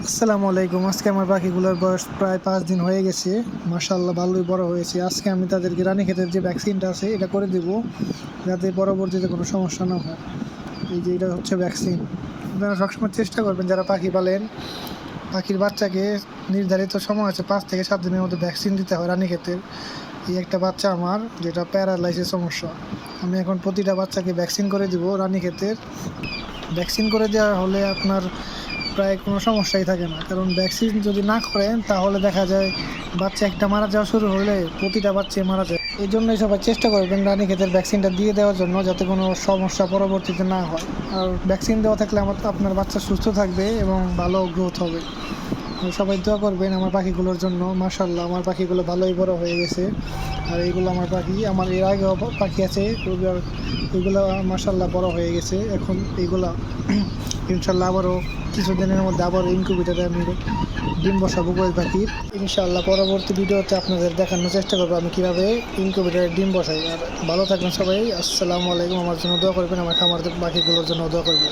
আসসালামু আলাইকুম। আজকে আমার পাখিগুলোর বয়স প্রায় ৫ দিন হয়ে গেছে। মাশাআল্লাহ ভালোই বড় হয়েছে। আজকে আমি তাদেরকে রানীক্ষেতের যে ভ্যাকসিনটা আছে এটা করে দেব, যাতে পরবর্তীতে কোনো সমস্যা না হয়। এই যে এটা হচ্ছে ভ্যাকসিন। আপনারা সবসময় চেষ্টা করবেন যারা পাখি পালেন, পাখির বাচ্চাকে নির্ধারিত সময় আছে ৫ থেকে ৭ দিনের মধ্যে ভ্যাকসিন দিতে হয় রানীক্ষেতের। এই একটা বাচ্চা আমার যেটা প্যারালাইসিস সমস্যা। আমি এখন প্রতিটা বাচ্চাকে ভ্যাকসিন করে দিব রানীক্ষেতের। ভ্যাকসিন করে দেওয়া হলে আপনার প্রায় কোনো সমস্যাই থাকে না, কারণ ভ্যাকসিন যদি না করেন তাহলে দেখা যায় বাচ্চা একটা মারা যাওয়া শুরু হলে প্রতিটা বাচ্চাই মারা যায়। এই জন্যই সবাই চেষ্টা করবেন রানীক্ষেতের ভ্যাকসিনটা দিয়ে দেওয়ার জন্য, যাতে কোনো সমস্যা পরবর্তীতে না হয়। আর ভ্যাকসিন দেওয়া থাকলে আপনার বাচ্চা সুস্থ থাকবে এবং ভালো গ্রোথ হবে। সবাই দোয়া করবেন আমার পাখিগুলোর জন্য। মাশাআল্লাহ আমার পাখিগুলো ভালোই বড় হয়ে গেছে। আর এইগুলো আমার পাখি, আমার এর আগেও পাখি আছে, ওইগুলো মাশাআল্লাহ বড় হয়ে গেছে। এখন এইগুলা ইনশাল্লাহ আবারও কিছুদিনের মধ্যে আবারও ইনকিউবেটারে আমি ডিম বসাবো কোয়েল পাখির। ইনশাআল্লাহ পরবর্তী ভিডিওতে আপনাদের দেখানোর চেষ্টা করবো আমি কীভাবে ইনকিউবেটারে ডিম বসাই। আর ভালো থাকবেন সবাই। আসসালামু আলাইকুম। আমার জন্য দোয়া করবেন, আমার খামার পাখিগুলোর জন্য দোয়া করবেন।